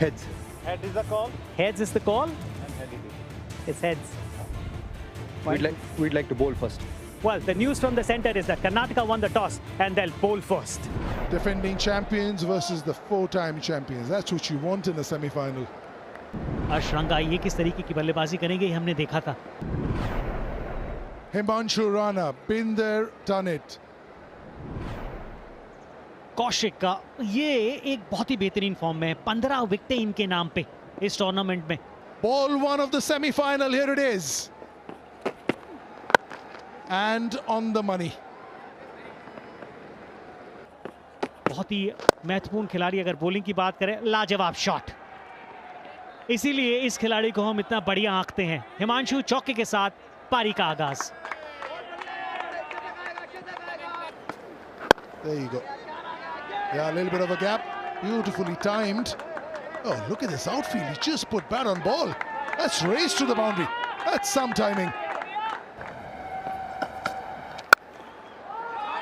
Heads. Head is the call. Heads is the call. And head it is. It's heads. We'd like to bowl first. Well, the news from the center is that Karnataka won the toss and they'll bowl first. Defending champions versus the four-time champions. That's what you want in a semi-final. अशरंगा ये किस तरीके की बल्लेबाजी करेंगे हमने देखा था. Himanshu Rana, been there, done it. Kaushik का ये एक बहुत ही बेहतरीन फॉर्म में 15 विकेटें इनके नाम पे इस टूर्नामेंट में. Ball one of the semi-final, here it is. And on the money. बहुत ही महत्वपूर्ण खिलाड़ी अगर बॉलिंग की बात करें, लाजवाब शॉट. इसीलिए इस खिलाड़ी को हम इतना बढ़िया आंकते हैं. हिमांशु चौके के साथ पारी का आगाज. There you go. Yeah, a little bit of a gap. Beautifully timed. Oh, look at this outfield. He just put bat on ball. That's race to the boundary. That's some timing.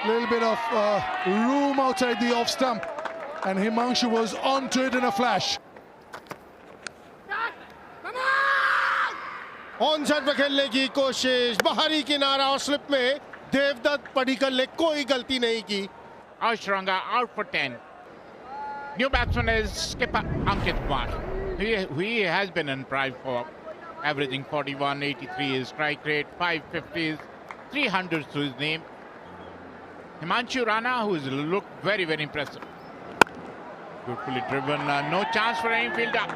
Little bit of room outside the off stump. And Himanshu was onto it in a flash. On side पे खेलने की कोशिश, बाहरी किनारा और slip में देवदत्त पडिक्कल ने कोई गलती नहीं की. Ashranga out for 10. New batsman is skipper Ankit Kumar. He has been in prime for averaging 41, 83 his strike rate, 550s, 300s to his name. Himanshu Rana, who has looked very, very impressive. Beautifully driven, no chance for any fielder.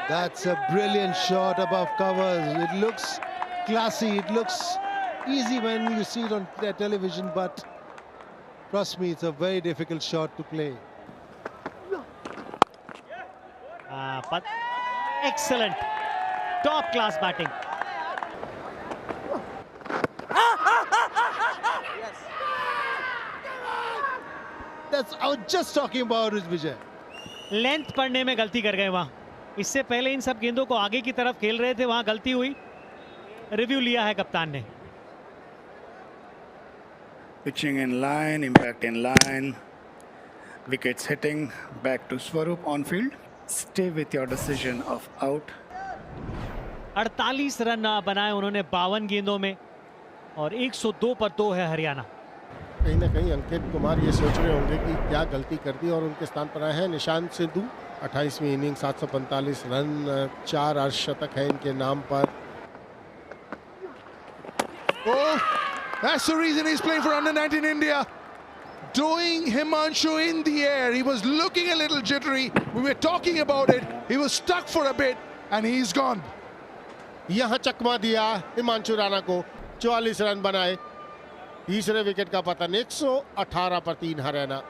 That's a brilliant shot above covers. It looks classy, it looks easy when you see it on television, but trust me, it's a very difficult shot to play. But excellent, top class batting. That's I was just talking about it, Vijay. Length पढ़ने में गलती कर गए वहां. इससे पहले इन सब गेंदों को आगे की तरफ खेल रहे थे, वहां गलती हुई. रिव्यू लिया है कप्तान ने. Pitching in line, impact in line, wickets hitting, back to Swaroop on field. Stay with your decision of out. 48 run बनाए उन्होंने 52 गेंदों में और 102 पर 2 है हरियाणा. कहीं ना कहीं अंकित कुमार ये सोच रहे होंगे कि क्या गलती कर दी और उनके स्थान पर आए हैं निशांत सिद्धू. 28वीं इनिंग 745 रन, 4 अर्धशतक है इनके नाम पर. Oh, that's the reason he's playing for under-19 India. Doing Himanshu in the air. He was looking a little jittery. We were talking about it. He was stuck for a bit and he's gone. यहाँ चकमा दिया हिमांशु राणा को. 44 run बनाए. तीसरे wicket का पतन. 118 पर 3 Haryana.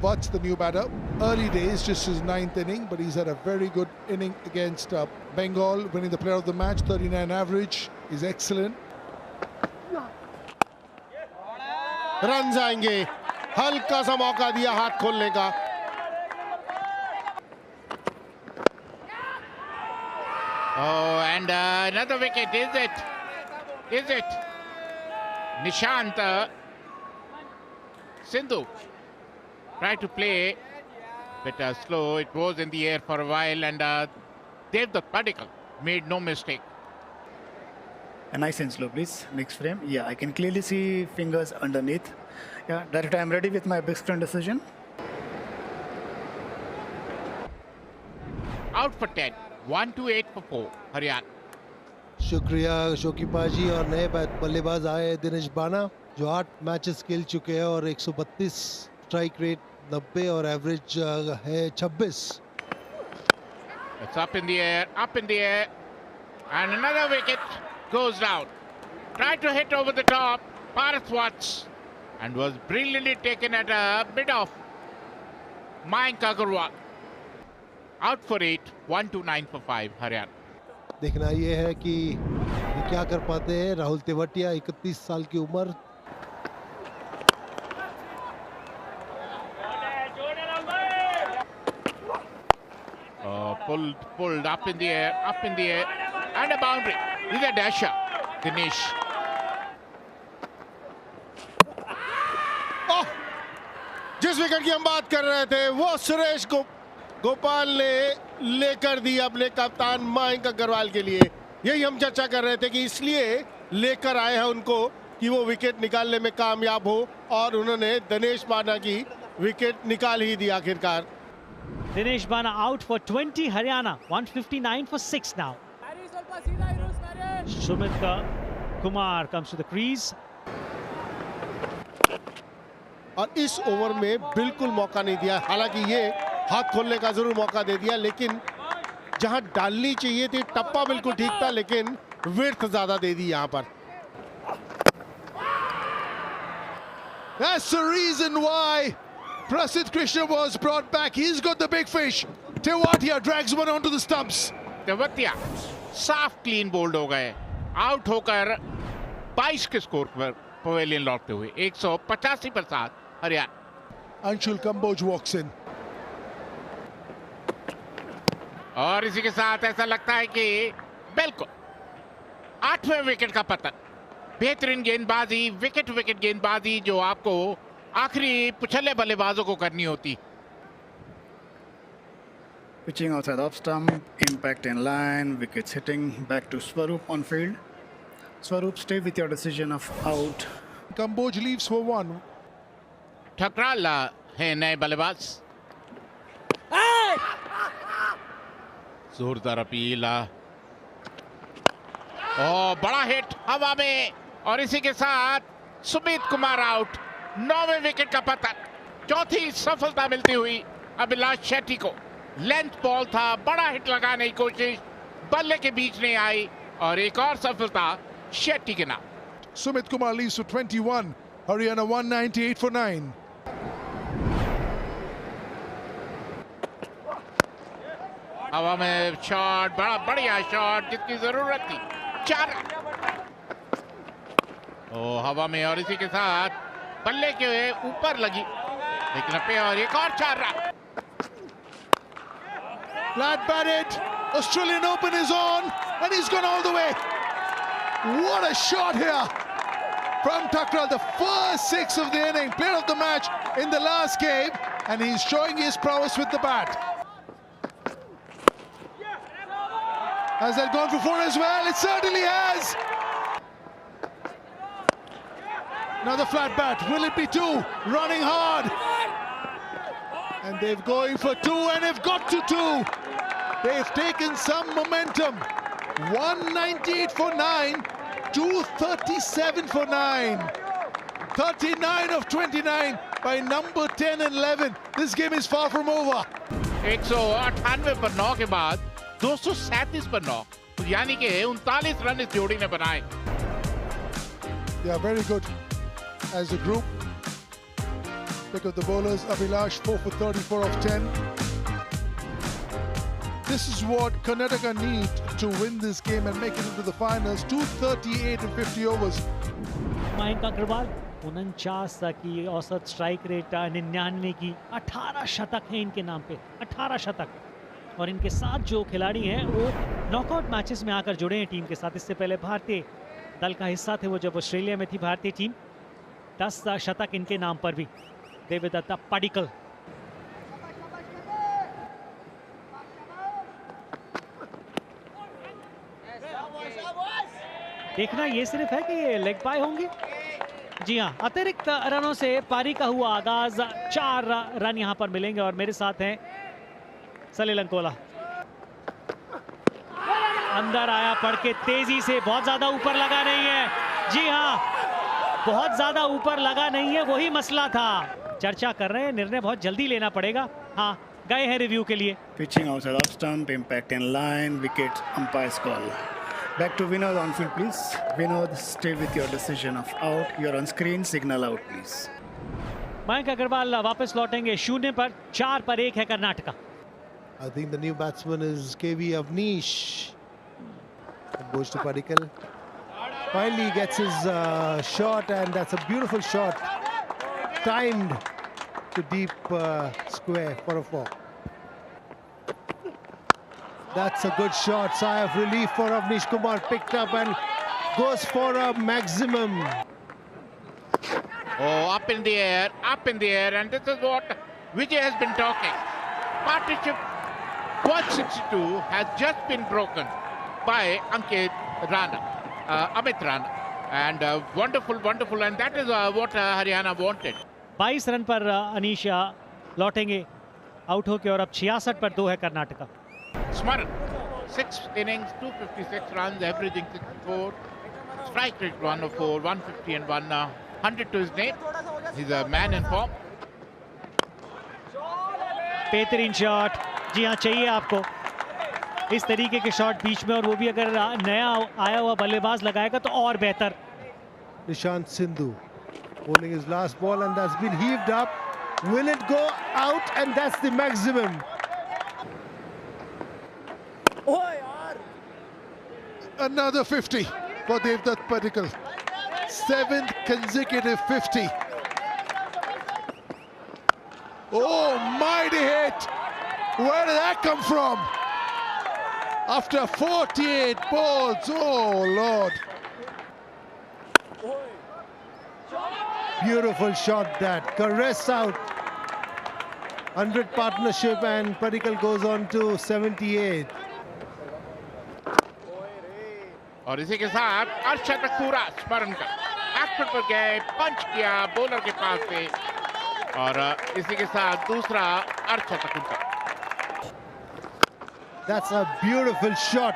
Butts, the new batter, early days, just his 9th inning, but he's had a very good inning against Bengal, winning the player of the match, 39 average. He's excellent. Run आएंगे. हल्का सा मौका दिया हाथ खोलने का. Oh, and another wicket, is it? Is it? Nishant Sindhu tried to play, but slow. It was in the air for a while, and Devdutt Padikkal made no mistake. A nice and slow, please. Next frame. Yeah, I can clearly see fingers underneath. Yeah, Director, I'm ready with my big screen decision. Out for 10. 1-8 for 4. Haryana. शुक्रिया शोकीपा जी. और नए बल्लेबाज आए दिनेश बाना जो 8 matches खेल चुके हैं और 132 स्ट्राइक रेट 90 और एवरेज है 26. It's up in the air, and another wicket goes down. Tried to hit over the top, Parath Watts, and was brilliantly taken at a bit of Mayank Agarwal. Out for 8, 1-9 for 5, Haryana. देखना ये है कि ये क्या कर पाते हैं. राहुल तेवतिया 31 साल की उम्र. Pulled up in the air, and a boundary. He's a dasher, Dinesh. Oh, जिस विकेट की हम बात कर रहे थे वो सुरेश गोपाल ने लेकर दी अपने कप्तान मयंक अग्रवाल के लिए। यही हम चर्चा कर रहे थे कि इसलिए लेकर आए हैं उनको कि वो विकेट निकालने में कामयाब हो, और उन्होंने दिनेश बाना की विकेट निकाल ही दी आखिरकार। Dinesh Bana out for 20, Haryana 159 for 6 now. Sumit Kumar comes to the crease. और इस ओवर में बिल्कुल मौका नहीं दिया, हालांकि ये हाथ खोलने का जरूर मौका दे दिया, लेकिन जहां डालनी चाहिए थी टप्पा बिल्कुल ठीक था, लेकिन विड्थ ज्यादा दे दी यहां पर। That's the reason why Prasidh Krishna was brought back. He's got the big fish. Tewatia drags one onto the stumps. Tewatia साफ क्लीन बोल्ड हो गए, आउट होकर 22 के स्कोर पर पवेलियन लौटते हुए 185 पर 7 Haryana. Anshul Kamboj walks in. और इसी के साथ ऐसा लगता है कि बिल्कुल 8वें विकेट का पतन। बेहतरीन गेंदबाजी, विकेट गेंदबाजी जो आपको आखिरी पुछले बल्लेबाजों को करनी होती। Pitching outside off stump, impact in line, wickets hitting, back to Swaroop on field. Swaroop, stay with your decision of out. Kamboj leaves for one. Thakral है नए बल्लेबाज। जोरदार अपील, और बड़ा हिट हवा में, और इसी के साथ सुमित कुमार आउट। 9वें विकेट का पतन, चौथी सफलता मिलती हुई अभिलाष शेट्टी को। लेंथ बॉल था, बड़ा हिट लगाने की कोशिश बल्ले के बीच नहीं आई, और एक और सफलता शेट्टी के नाम। Sumit Kumar leaves for 21. Haryana 198 for 9. हवा में शॉट, बड़ा बढ़िया शॉट जिसकी जरूरत थी। 4 हवा में, और इसी के साथ बल्ले के ऊपर लगी, लेकिन पे और एक और 4 run. Flat batted. Australian Open is on, and he's gone all the way. What a shot here from Thakral, the first 6 of the inning, player of the match in the last game, and he's showing his prowess with the bat. Has that gone for 4 as well? It certainly has. Another flat bat. Will it be 2? Running hard. And they're going for 2, and they've got to 2. They've taken some momentum. 198 for 9, 237 for 9. 39 of 29 by number 10 and 11. This game is far from over. 198 पर 9 के बाद 237 पर 9, यानी कि 39 run इस जोड़ी ने बनाए। They are very good as a group. Pick up the bowlers. Abhilash 4 for 34 of 10. This is what Karnataka need to win this game and make it into the finals. 238 in 50 overs. Mayank Agarwal 49 की औसत strike rate, 99 की, 18 शतक है इनके नाम पे, 18 शतक। और इनके साथ जो खिलाड़ी हैं वो नॉकआउट मैचेस में आकर जुड़े हैं टीम के साथ। इससे पहले भारतीय दल का हिस्सा थे वो जब ऑस्ट्रेलिया में थी भारतीय टीम। 10 शतक इनके नाम पर भी। देवदत्ता पडिक्कल, देखना ये सिर्फ है कि ये लेग बाय होंगे। जी हाँ, अतिरिक्त रनों से पारी का हुआ आगाज। 4 रन यहाँ पर मिलेंगे, और मेरे साथ हैं सलील अंकोला। अंदर आया पड़ के तेजी से, बहुत ज्यादा ऊपर लगा नहीं है। जी हाँ, बहुत ज्यादा ऊपर लगा नहीं है, वही मसला था। चर्चा कर रहे हैं, निर्णय बहुत जल्दी लेना पड़ेगा। हाँ, गए हैं रिव्यू के लिए। Pitching outside off stump, impact in line, wicket, umpire's call. Back to Vinod on field, please. Vinod, stay with your decision of out. You're on screen, signal out, please. Mayank Agarwal वापस लौटेंगे 0 पर, 4 पर 1 है Karnataka. I think the new batsman is KV Avnish. Goes to Padikkal. Finally he gets his shot, and that's a beautiful shot. Timed to deep square for a 4. That's a good shot. Sigh of relief for Avnish Kumar. Picked up and goes for a maximum. Oh, up in the air, and this is what Vijay has been talking. Partnership 162 has just been broken by Amit Rana. And wonderful, and that is what Haryana wanted. 22 run पर अनीशा लौटेंगे out होके और अब 66 पर 2 है Karnataka. Smaran, 6 innings, 256 runs, averaging 64. Strike rate 104, 150 and 100 to his name. He's a man in form. बेहतरीन shot. जी हाँ, चाहिए आपको इस तरीके के शॉट बीच में, और वो भी अगर नया आया हुआ बल्लेबाज लगाएगा तो और बेहतर. Nishant Sindhu bowling his last ball, and that's been heaved up. Will it go out? And that's the maximum. Another 50 for Devdutt Padikkal. 7th consecutive 50. Oh, mighty hit. Where did that come from? After 48 balls, oh Lord. Beautiful shot that. Caress out. 100 partnership, and Padikkal goes on to 78. और इसी के साथ अर्शतक पूरा स्मरण कर actor पर गए, पंच किया बॉलर के पास से, और इसी के साथ दूसरा अर्शतक उनका. That's a beautiful shot.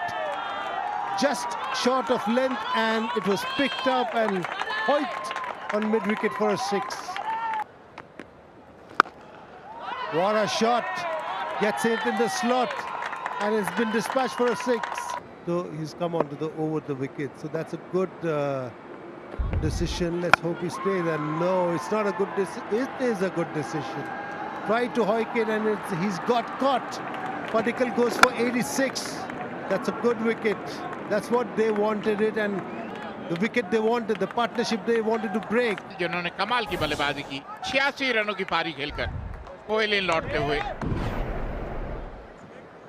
Just short of length, and it was picked up and hoiked on mid-wicket for a 6. What a shot. Gets it in the slot, and it's been dispatched for a 6. So he's come on to over the wicket. So that's a good decision. Let's hope he stays. And no, it's not a good decision. It is a good decision. Tried to hoik it, and he's got caught. Padikkal goes for 86. That's a good wicket. That's what they wanted it, and the wicket they wanted, the partnership they wanted to break. जिन्होंने कमाल की बल्लेबाजी की, 86 रनों की पारी खेलकर कोहली लौटते हुए.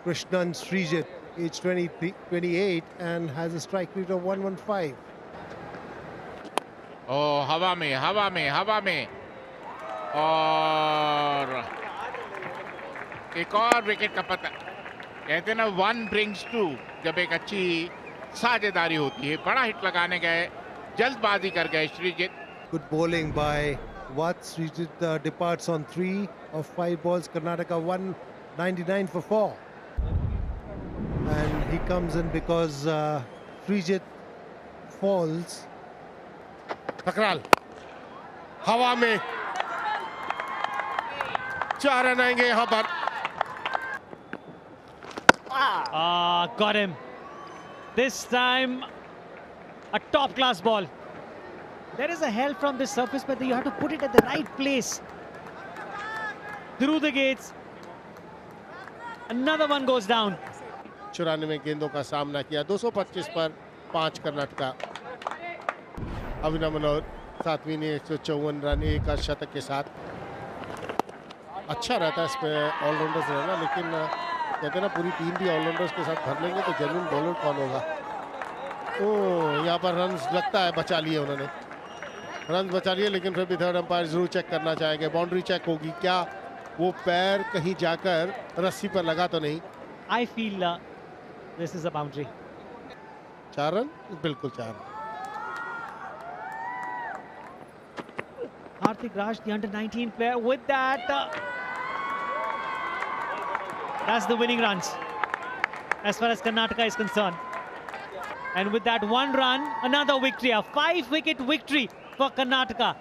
Krishnan Srijit, age 28, and has a strike rate of 115. Oh, हवा में और एक और विकेट का पता. कहते हैं ना, 1 brings 2. जब एक अच्छी साझेदारी होती है. बड़ा हिट लगाने गए, जल्दबाजी कर गए Sreejith. Good bowling by Watt. Srijit departs on 3 of 5 balls. Karnataka 199 for 4. And he comes in because Srijit falls. टकराल हवा में 4 रन आएंगे यहाँ पर. Got him. This time a top class ball. There is a help from this surface, but you have to put it at the right place. Through the gates. Another one goes down. 94 गेंदों का सामना किया. 225 पर 5 कर्नाटका. अभिनव मनोहर 7वीं ने 154 run, 1 शतक के साथ. अच्छा रहता है इस पे ऑलराउंडर्स रहना, लेकिन कहते हैं ना, पूरी टीम भी ऑलराउंडर्स के साथ भर लेंगे तो जेन्युइन बॉलर कौन होगा. यहाँ पर रन्स लगता है बचा लिए उन्होंने. रन्स बचा लिए, लेकिन फिर भी थर्ड अंपायर जरूर चेक करना चाहेंगे. बाउंड्री चेक होगी. क्या वो पैर कहीं जाकर रस्सी पर लगा तो नहीं? I feel this is a boundary. 4 run, बिल्कुल 4 run. Hardik Raj, the under-19 player, with that, that's the winning runs as far as Karnataka is concerned. And with that 1 run, another victory, a 5-wicket victory for Karnataka.